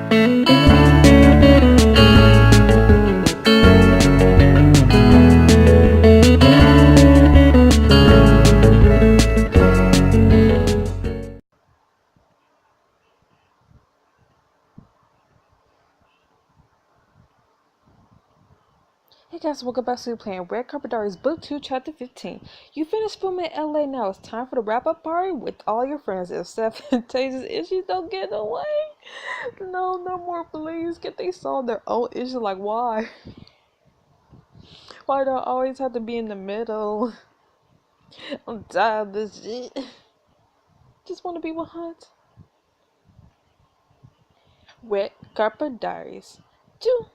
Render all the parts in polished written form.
Hey guys, welcome back to playing Red Carpet Diaries Book 2, Chapter 15. You finished filming in LA now. It's time for the wrap-up party with all your friends. If Steph and Tase's issues don't get away. No, no more, please. Get they solve their own issue. Like, why? Why do I always have to be in the middle? I'm tired of this shit. Just want to be with Hunt. Red Carpet Diaries 2.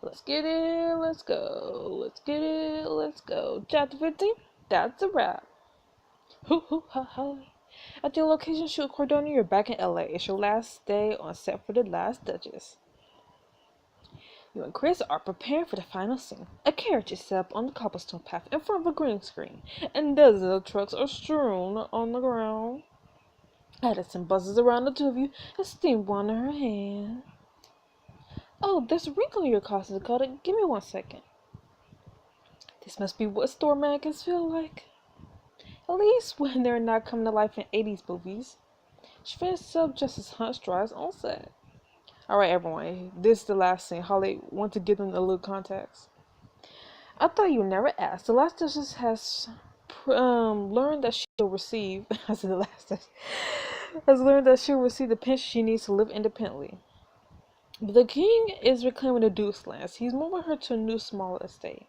Let's get it, let's go. Let's get it, let's go. Chapter 15, that's a wrap. Hoo hoo ha ha. At your location shoot Cordonia, you're back in LA. It's your last day on set for The Last Duchess. You and Chris are preparing for the final scene. A carriage is set up on the cobblestone path in front of a green screen, and dozens of trucks are strewn on the ground. Addison buzzes around the two of you, a steam wand in her hand. Oh, there's a wrinkle in your costume, Dakota. Give me 1 second. This must be what store mannequins feel like. At least when they're not coming to life in 80s movies. She finished up just as Hunt drives on set. Alright, everyone. This is the last scene. Holly, want to give them a little context. I thought you never asked. The Last Duchess has learned that she'll receive. I said the Last Duchess has learned that she'll receive the pension she needs to live independently. But the king is reclaiming the Duke's lands. He's moving her to a new, smaller estate.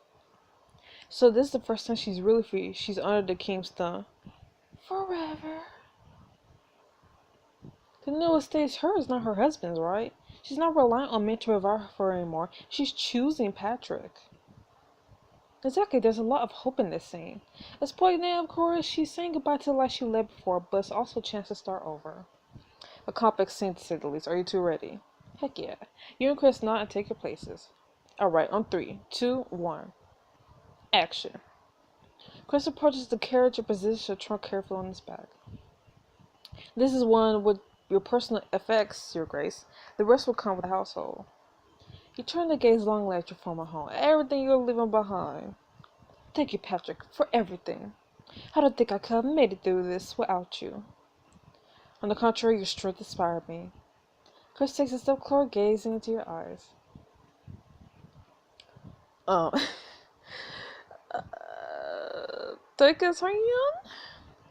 So this is the first time she's really free. She's under the king's thumb. Forever. The new estate's hers, not her husband's, right? She's not relying on men to provide for her anymore. She's choosing Patrick. Exactly, there's a lot of hope in this scene. As poignant, of course, she's saying goodbye to the life she led before, but it's also a chance to start over. A complex scene to say the least. Are you two ready? Heck yeah. You and Chris nod and take your places. Alright, on 3, 2, 1. Action. Chris approaches the carriage and positions her trunk carefully on his back. This is one with your personal effects, Your Grace. The rest will come with the household. You turn to gaze longingly at your former home, everything you're leaving behind. Thank you, Patrick, for everything. I don't think I could have made it through this without you. On the contrary, your strength inspired me. Chris takes a step closer, gazing into your eyes. Take his hand?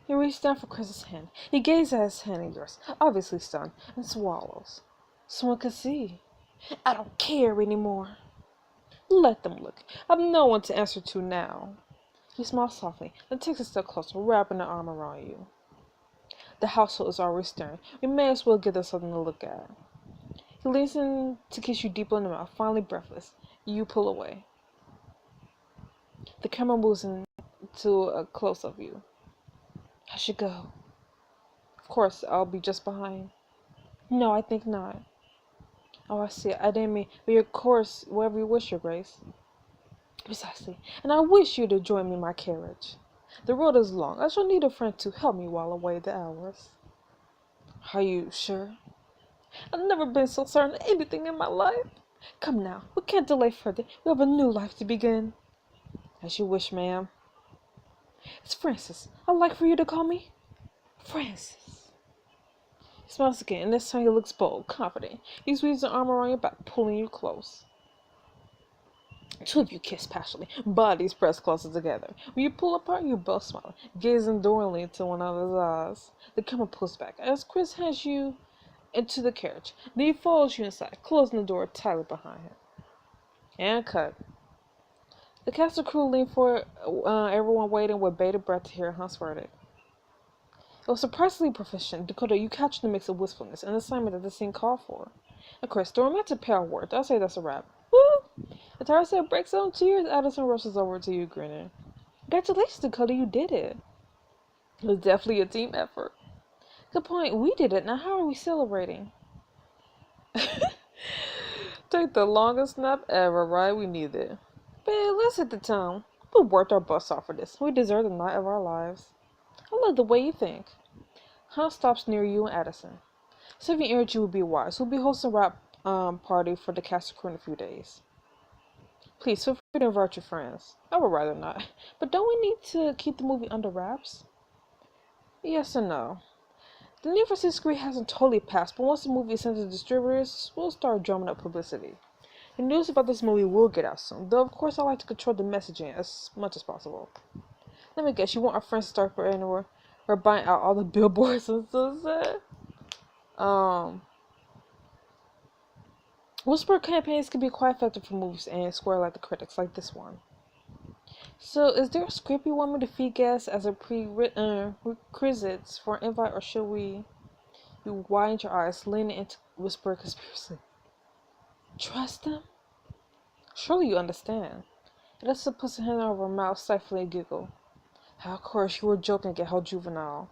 He reaches down for Chris's hand. He gazes at his hand and yours, obviously stunned, and swallows. Someone could see. I don't care anymore. Let them look. I've no one to answer to now. He smiles softly, then takes a step closer, wrapping an arm around you. The household is already stirring. We may as well give them something to look at. He leans in to kiss you deeper in the mouth, finally breathless. You pull away. The camera moves into a close of you. I should go. Of course, I'll be just behind. No, I think not. Oh, I see. I didn't mean, but of course, wherever you wish, Your Grace. Precisely. And I wish you to join me in my carriage. The road is long. I shall need a friend to help me while away the hours. Are you sure? I've never been so certain of anything in my life. Come now, we can't delay further. We have a new life to begin. As you wish, ma'am. It's Francis. I'd like for you to call me Francis. He smiles again, and this time he looks bold, confident. He sweeps an arm around your back, pulling you close. Two of you kiss passionately, bodies pressed closer together. When you pull apart, you're both smiling, gazing adoringly into one another's eyes. The camera pulls back as Chris hands you into the carriage. Then he follows you inside, closing the door tightly behind him. And cut. The cast and crew lean forward, everyone waiting with bated breath to hear Hunt's verdict. It was surprisingly proficient. Dakota, you captured the mix of wistfulness and assignment that the scene called for. And Chris, the romantic pair of words. I'll say that's a wrap. Woo! The tire set breaks out in tears. Addison rushes over to you, grinning. Congratulations, Dakota, you did it. It was definitely a team effort. Good point. We did it. Now how are we celebrating? Take the longest nap ever, right? We need it. Man, let's hit the town. We worked our butts off for this. We deserve the night of our lives. I love the way you think. Hunt stops near you and Addison. Saving energy would be wise. We'll be hosting a rap party for the cast and crew in a few days. Please feel free to invite your friends. I would rather not. But don't we need to keep the movie under wraps? Yes and no. The need for secrecy hasn't totally passed, but once the movie is sent to distributors, we'll start drumming up publicity. The news about this movie will get out soon, though of course I like to control the messaging as much as possible. Let me guess, you want our friends to start spreading or buying out all the billboards and stuff? Whisper campaigns can be quite effective for movies and square like the critics, like this one. So, is there a script you want me to feed guests as a prerequisites for an invite, or should we? You widen your eyes, leaning into Whisper conspiracy. Trust them? Surely you understand. Edessa puts a hand over her mouth, stifling a giggle. Of course, you were joking again, how juvenile.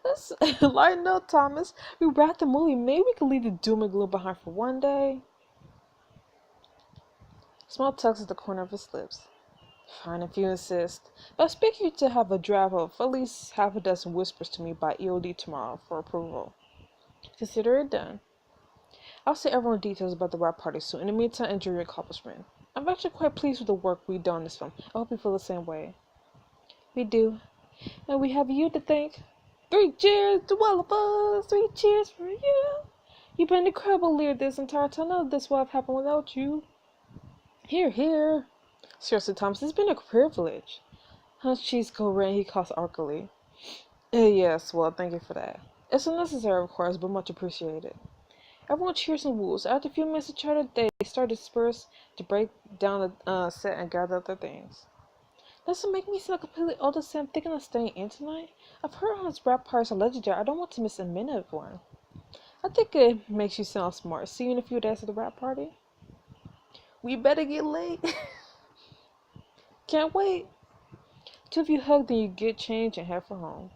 Let's lighten up, Thomas. We wrapped the movie. Maybe we can leave the doom and gloom behind for one day. Small tugs at the corner of his lips. Fine, if you insist. But I expect you to have a draft of at least half a dozen whispers to me by EOD tomorrow for approval. Consider it done. I'll say everyone details about the rap party soon. In the meantime, enjoy your accomplishment. I'm actually quite pleased with the work we've done in this film. I hope you feel the same way. We do. And we have you to thank. 3 cheers to all of us. 3 cheers for you. You've been an incredible leader this entire time. None of this would have happened without you. Here, here. Seriously, Thomas, it's been a privilege. Hunt's cheeks go red and he coughs arcly. Yes, well, thank you for that. It's unnecessary, of course, but much appreciated. Everyone cheers and woos. After a few minutes of chatter, they start to disperse to break down the set and gather up their things. Doesn't make me sound completely old to say I'm thinking of staying in tonight. I've heard Hunt's rap parties are legendary. I don't want to miss a minute of one. I think it makes you sound smart. See you in a few days at the rap party. We better get late. Can't wait. 2 of you hug, then you get changed and head for home.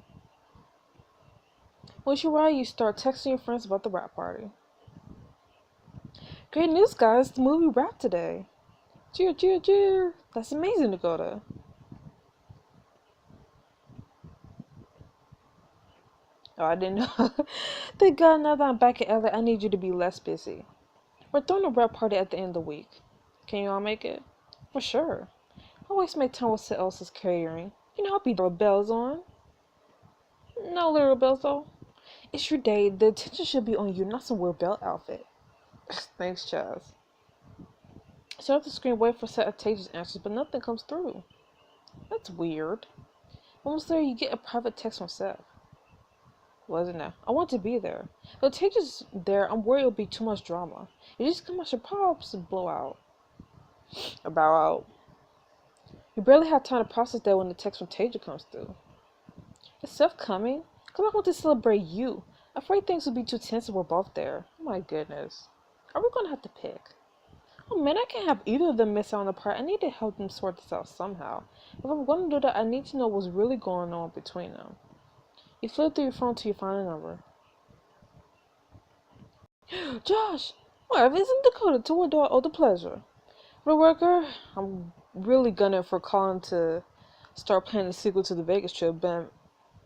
Once you arrive, you start texting your friends about the rap party. Great news, guys. The movie wrapped today. Cheer, cheer, cheer. That's amazing, Dakota. Oh, I didn't know. Thank God, now that I'm back in LA, I need you to be less busy. We're throwing a rap party at the end of the week. Can you all make it? For sure. I always make time with what else is carrying. You know, I'll be there with bells on. No little bells, though. It's your day. The attention should be on you, not some weird belt outfit. Thanks, Chaz. Start off the screen, wait for set of Tage's answers, but nothing comes through. That's weird. Almost there, you get a private text from Seth. Wasn't it? I want to be there. If Tage is there, I'm worried it'll be too much drama. You just come out, should probably blow out. Or bow out. You barely have time to process that when the text from Tage comes through. Is Seth coming? Because I want to celebrate you. I'm afraid things will be too tense if we're both there. Oh my goodness. Are we going to have to pick? Oh man, I can't have either of them miss out on the part. I need to help them sort this out somehow. If I'm going to do that, I need to know what's really going on between them. You flip through your phone till you find a number. Josh! Why, if it's in Dakota, to what do I owe the pleasure? Real worker, I'm really gunning for calling to start planning the sequel to the Vegas trip, Ben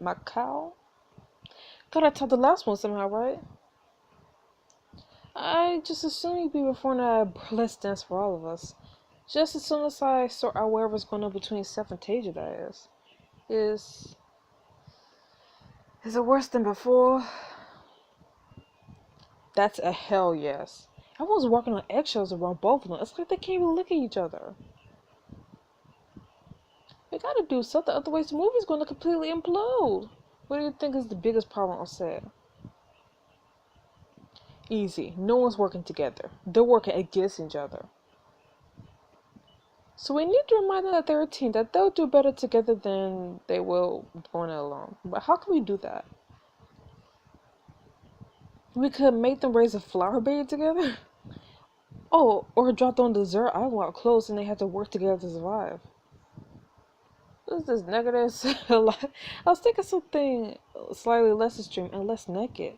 Macau? Gotta top the last one somehow, right? I just assume you'd be performing a burlesque dance for all of us. Just as soon as I sort out whatever's going on between Seth and Tasia, that is. Is it worse than before? That's a hell yes. Everyone's walking on eggshells around both of them. It's like they can't even look at each other. We gotta do something, otherwise the movie's gonna completely implode. What do you think is the biggest problem on set? Easy. No one's working together. They're working against each other. So we need to remind them that they're a team, that they'll do better together than they will going it alone. But how can we do that? We could make them raise a flower baby together? Oh, or drop them on the desert island while closed and they have to work together to survive. What is this negative? I was thinking something slightly less extreme and less naked.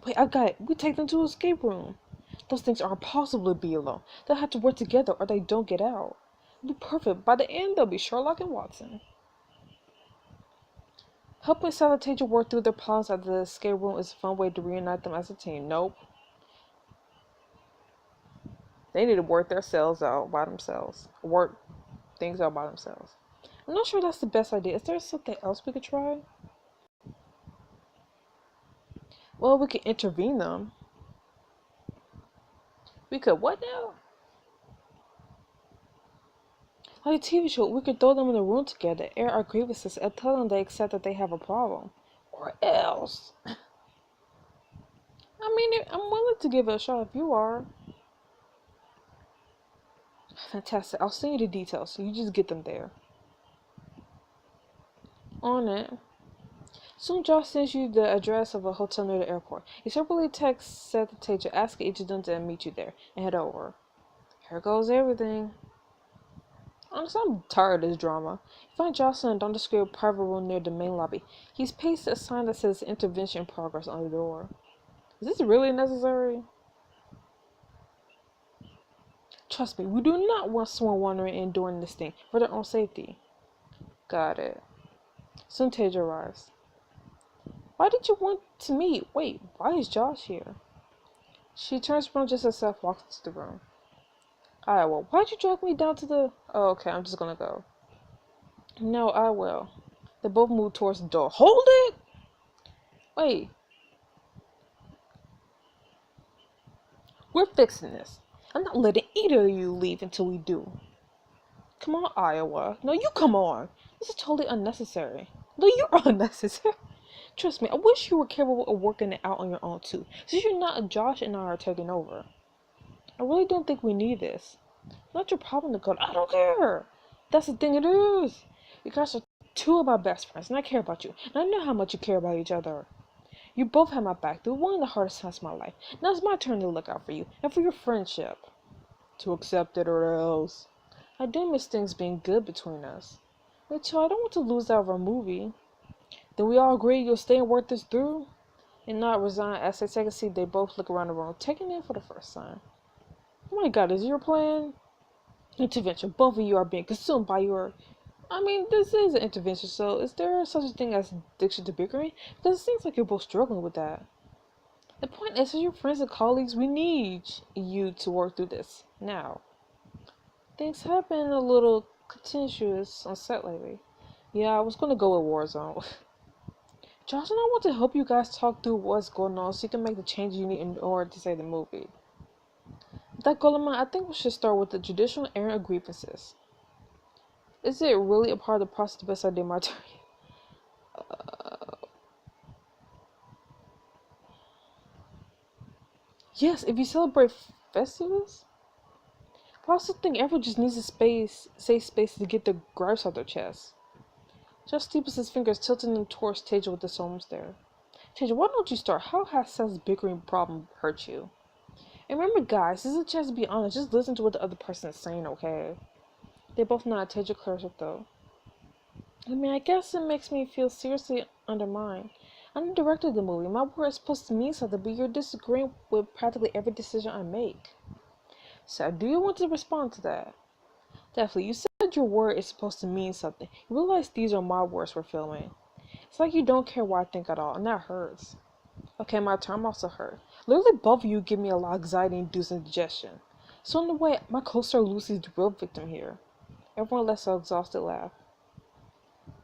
Wait, I got it. We take them to an escape room. Those things are impossible to be alone. They'll have to work together or they don't get out. It'll be perfect. By the end, they'll be Sherlock and Watson. Helping Silent Teacher work through their problems at the escape room is a fun way to reunite them as a team. Nope. They need to work themselves out by themselves. Work things out by themselves. I'm not sure that's the best idea. Is there something else we could try? Well, we could intervene them. We could what now? Like a TV show, we could throw them in a room together, air our grievances, and tell them they accept that they have a problem. Or else. I mean, I'm willing to give it a shot if you are. Fantastic. I'll send you the details, so you just get them there. On it. Soon Josh sends you the address of a hotel near the airport. He separately texts Seth and Taja, asking each of them to meet you there, and head over. Here goes everything. Honestly, I'm tired of this drama. You find Jocelyn in a nondescript private room near the main lobby. He's pasted a sign that says intervention in progress on the door. Is this really necessary? Trust me, we do not want someone wandering in doing this thing for their own safety. Got it. Soon Taja arrives. Why did you want to meet? Wait, why is Josh here? She turns around just as Seth walks into the room. Alright, well, why'd you drag me down to the... Oh, okay, I'm just gonna go. No, I will. They both move towards the door. Hold it! Wait. We're fixing this. I'm not letting either of you leave until we do. Come on, Iowa. No, you come on. This is totally unnecessary. No, you're unnecessary. Trust me, I wish you were capable of working it out on your own too. Since you're not, Josh and I are taking over. I really don't think we need this. Not your problem to go. I don't care. That's the thing it is. You guys are two of my best friends, and I care about you. And I know how much you care about each other. You both have my back through one of the hardest times of my life. Now it's my turn to look out for you and for your friendship. To accept it or else. I do miss things being good between us. Me too, I don't want to lose out of our movie. Then we all agree you'll stay and work this through? And not resign. As they take a seat, they both look around the room, taking it for the first time. Oh my god, is your plan? Intervention. Both of you are being consumed by your... I mean, this is an intervention, so is there such a thing as addiction to bickering? Because it seems like you're both struggling with that. The point is, as your friends and colleagues, we need you to work through this. Now. Things have been a little contentious on set lately. Yeah, I was going to go with Warzone. Josh and I want to help you guys talk through what's going on so you can make the changes you need in order to save the movie. With that goal in mind, I think we should start with the judicial airing of grievances. Is it really a part of the process? The best idea, my turn. Yes, if you celebrate festivals. But I also think everyone just needs a safe space to get their gripes out their chest. Josh steeples his fingers, tilting them towards Taja with the solemn stare. Taja, why don't you start? How has Seth's bickering problem hurt you? And remember, guys, this is a chance to be honest. Just listen to what the other person is saying, okay? They both nod. Taja clears her throat. I mean, I guess it makes me feel seriously undermined. I'm the director of the movie. My word is supposed to mean something, but you're disagreeing with practically every decision I make. So, do you want to respond to that? Definitely. You said your word is supposed to mean something. You realize these are my words for filming. It's like you don't care what I think at all, and that hurts. Okay, my turn. I'm also hurt. Literally, both of you give me a lot of anxiety-inducing digestion. So in a way, my co-star Lucy's the real victim here. Everyone lets an exhausted laugh.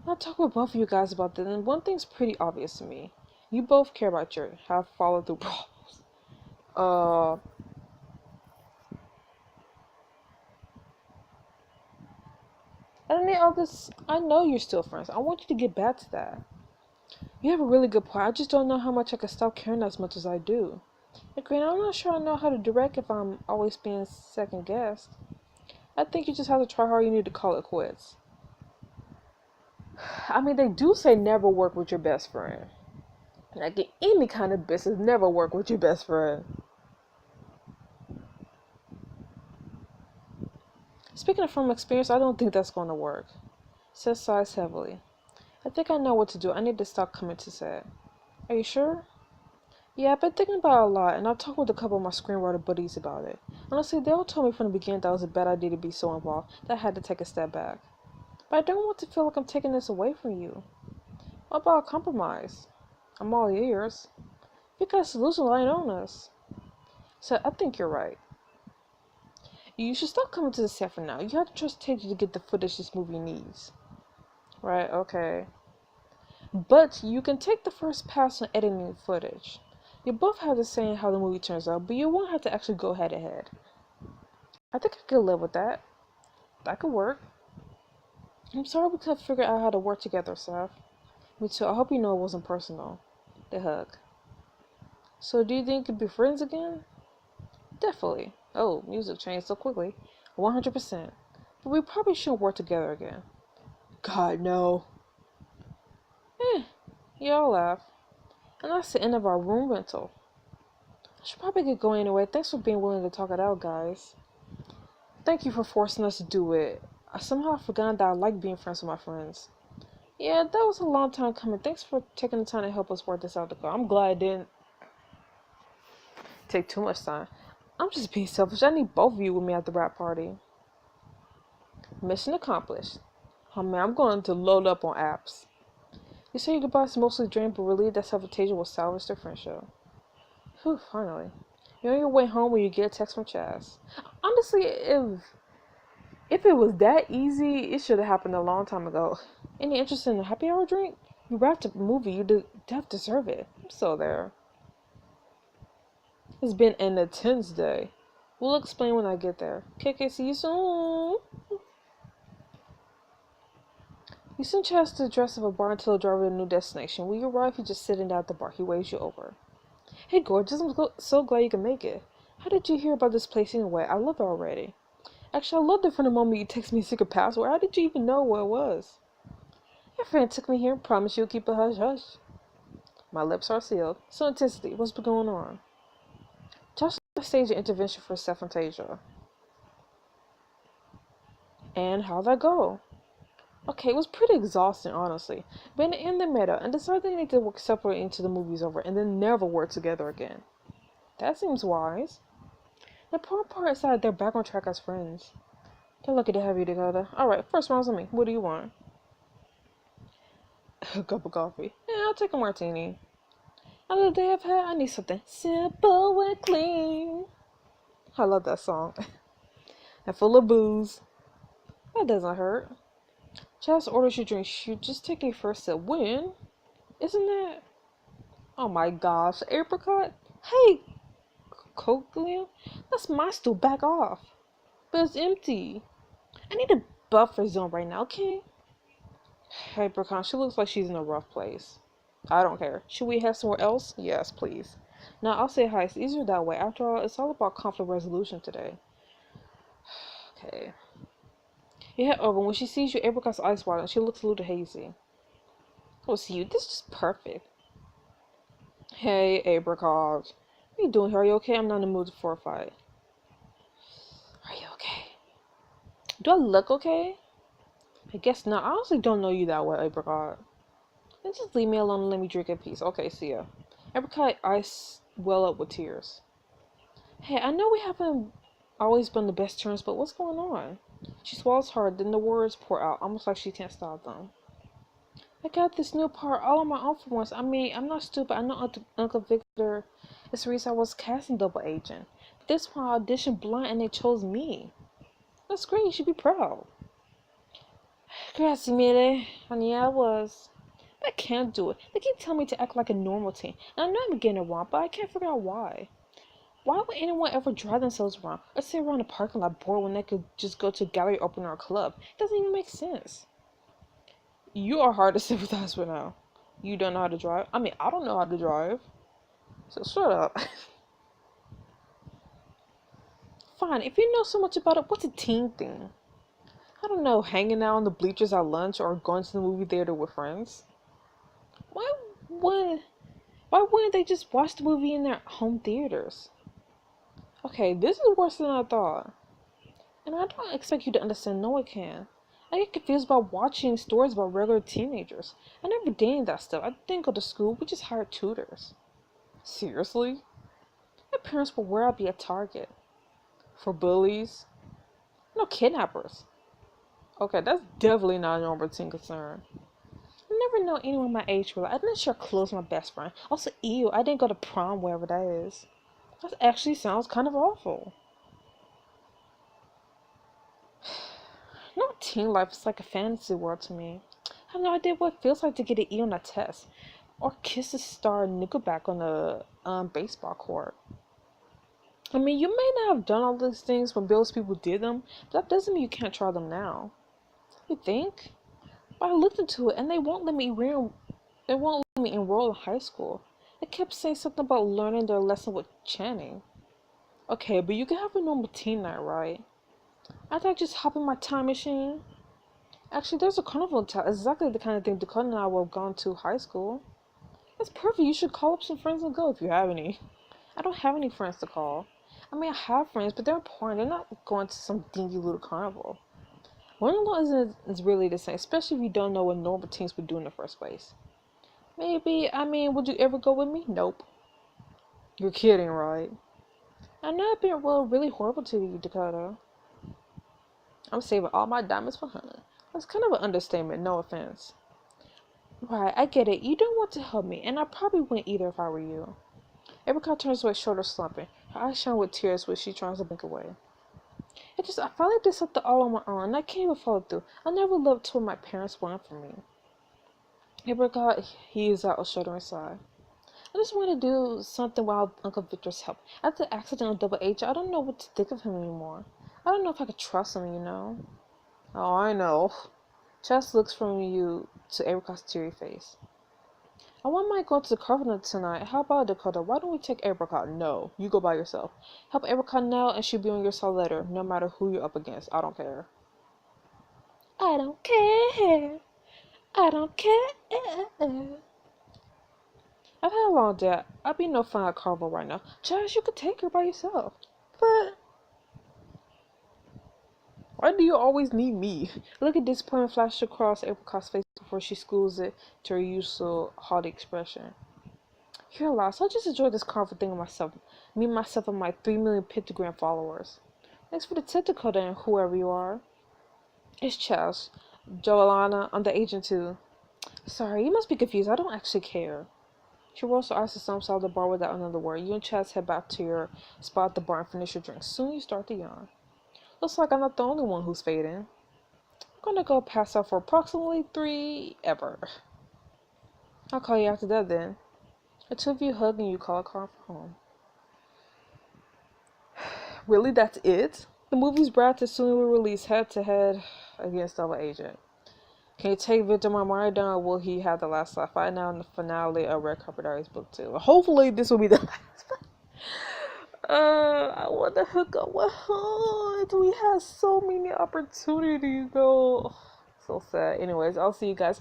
I'll talk with both of you guys about this, and one thing's pretty obvious to me. You both care about your have followed through problems. And then others, I know you're still friends. I want you to get back to that. You have a really good point. I just don't know how much I can stop caring as much as I do. Agreed, I'm not sure I know how to direct if I'm always being second guessed. I think you just have to try hard. You need to call it quits. I mean, they do say never work with your best friend. Like in any kind of business, never work with your best friend. Speaking from experience, I don't think that's going to work. Seth sighs heavily. I think I know what to do. I need to stop coming to set. Are you sure? Yeah, I've been thinking about it a lot, and I've talked with a couple of my screenwriter buddies about it. Honestly, they all told me from the beginning that it was a bad idea to be so involved that I had to take a step back. But I don't want to feel like I'm taking this away from you. What about a compromise? I'm all ears. You got a solution lying on us. So I think you're right. You should stop coming to the set for now. You have to trust Tage to get the footage this movie needs. Right, okay. But you can take the first pass on editing footage. You both have to say how the movie turns out, but you won't have to actually go head to head. I think I could live with that. That could work. I'm sorry we couldn't figure out how to work together, Seth. Me too. I hope you know it wasn't personal. The hug. So do you think you could be friends again? Definitely. Oh, music changed so quickly. 100%. But we probably shouldn't work together again. God, no. Y'all laugh. And that's the end of our room rental. I should probably get going anyway. Thanks for being willing to talk it out, guys. Thank you for forcing us to do it. I somehow forgot that I like being friends with my friends. Yeah, that was a long time coming. Thanks for taking the time to help us work this out. I'm glad it didn't take too much time. I'm just being selfish. I need both of you with me at the rap party. Mission accomplished. Oh man, I'm going to load up on apps. You say your goodbyes mostly drained, but relieved that self-invasion will salvage their friendship. Whew, finally. You're on your way home when you get a text from Chaz. Honestly, if it was that easy, it should have happened a long time ago. Any interest in a happy hour drink? You wrapped up a movie, you deserve it. I'm still there. It's been an intense day. We'll explain when I get there. KK, see you soon. You sent Chaz to the address of a bar until the driver to the new destination. When you arrive, he's just sitting down at the bar. He waves you over. Hey, gorgeous, I'm so glad you can make it. How did you hear about this place anyway? I love it already. Actually, I loved it from the moment you texted me a secret password. How did you even know what it was? Your friend took me here and promised you'll keep a hush-hush. My lips are sealed. So intensity. What's been going on? Josh staged an intervention for Seth and Tasia. And how'd that go? Okay, it was pretty exhausting, honestly. But in the end, they met up and decided they need to work separately until the movie's over and then never work together again. That seems wise. The poor part is that they're back on track as friends. They're lucky to have you together. Alright, first round's on me. What do you want? A cup of coffee. Yeah, I'll take a martini. Another day I've had, I need something simple and clean. I love that song. And full of booze. That doesn't hurt. Chaz orders you drink. You just take a first sip. When? Isn't that? Oh my gosh, apricot? Hey, Kaitlyn, that's my stool. Back off. But it's empty. I need a buffer zone right now, okay? Apricot, she looks like she's in a rough place. I don't care. Should we head somewhere else? Yes, please. Now, I'll say hi. It's easier that way. After all, it's all about conflict resolution today. Okay. You head over. When she sees you, Apricot's eyes widen. She looks a little hazy. Oh, see you. This is just perfect. Hey, Apricot. What are you doing here? Are you okay? I'm not in the mood for a fight. Are you okay? Do I look okay? I guess not. I honestly don't know you that well, Apricot. Then just leave me alone and let me drink in peace. Okay, see ya. Apricot eyes well up with tears. Hey, I know we haven't always been the best terms, but what's going on? She swallows hard, then the words pour out, almost like she can't stop them. I got this new part all on my own for once. I mean, I'm not stupid. I know Uncle Victor is the reason I was casting double agent. But this one I auditioned blind and they chose me. That's great. You should be proud. Grazie mille. And yeah, I was. But I can't do it. They keep telling me to act like a normal teen. And I know I'm getting it wrong, but I can't figure out why. Why would anyone ever drive themselves around or sit around a parking lot bored when they could just go to a gallery opener or a club? It doesn't even make sense. You are hard to sympathize with now. You don't know how to drive? I mean, I don't know how to drive. So shut up. Fine, if you know so much about it, what's a teen thing? I don't know, hanging out on the bleachers at lunch or going to the movie theater with friends. Why would why wouldn't they just watch the movie in their home theaters? Okay, this is worse than I thought. And I don't expect you to understand, no one can. I get confused about watching stories about regular teenagers. I never did any of that stuff. I didn't go to school, we just hired tutors. Seriously? My parents were aware I'd be a target. For bullies? No, kidnappers. Okay, that's definitely not a normal teen concern. never know anyone my age really. I didn't share clothes with my best friend. Also, ew, I didn't go to prom, wherever that is. That actually sounds kind of awful. No, teen life is like a fantasy world to me. I have no idea what it feels like to get an E on a test. Or kiss a star nickelback on a baseball court. I mean, you may not have done all these things when those people did them, but that doesn't mean you can't try them now. You think? But I looked into it and they won't let me enroll in high school. They kept saying something about learning their lesson with Channing. Okay, but you can have a normal teen night, right? I thought just hop in my time machine. Actually, there's a carnival in town. Exactly the kind of thing Dakota and I would have gone to high school. That's perfect. You should call up some friends and go if you have any. I don't have any friends to call. I mean, I have friends, but they're important. They're not going to some dingy little carnival. Learning alone is really the same, especially if you don't know what normal teens would do in the first place. Maybe, I mean, would you ever go with me? Nope. You're kidding, right? I know I've been really horrible to you, Dakota. I'm saving all my diamonds for Hunter. That's kind of an understatement, no offense. Right, I get it. You don't want to help me, and I probably wouldn't either if I were you. Apricot turns away, shoulders slumping. Her eyes shine with tears which she tries to blink away. I finally did something all on my own, and I can't even follow through. I never loved what my parents wanted from me. Apricot heaves out a shuddering sigh. I just want to do something without Uncle Victor's help. After the accident on Double H, I don't know what to think of him anymore. I don't know if I could trust him, you know. Oh, I know. Chess looks from you to Apricot's teary face. I want my going to the carpenter tonight. How about Dakota? Why don't we take Apricot? No, you go by yourself. Help Apricot now and she'll be on your side later, no matter who you're up against. I don't care. I don't care. I don't care. I've had a long day. I'd be no fun at carnival right now. Chaz, you could take her by yourself. But why do you always need me? Look at disappointment flash across Apricot's face before she schools it to her usual haughty expression. You're lost. I'll just enjoy this carnival thing with myself. Me, myself, and my 3 million pictogram followers. Thanks for the tip, Dakota, and whoever you are. It's Chaz. Joanna, I'm the agent too. Sorry, you must be confused. I don't actually care. She rolls her eyes to some side of the bar without another word. You and Chaz head back to your spot at the bar and finish your drink. Soon you start to yawn. Looks like I'm not the only one who's fading. I'm gonna go pass out for approximately 3 ever. I'll call you after that then. The two of you hug and you call a car for home. Really, that's it? The movie's brought to soon will release head to head against Double Agent. Can you take Victor Marmari down, or will he have the last laugh? Right now in the finale of Red Carpet Diaries Book 2. Hopefully this will be the last one. I want to hook up with Hunt. We had so many opportunities though. So sad. Anyways, I'll see you guys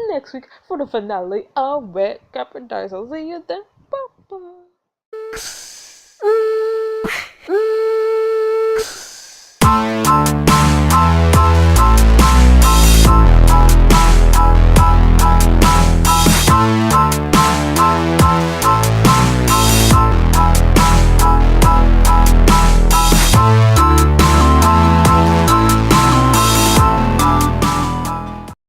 next week for the finale of Red Carpet Diaries. I'll see you then. Bye bye.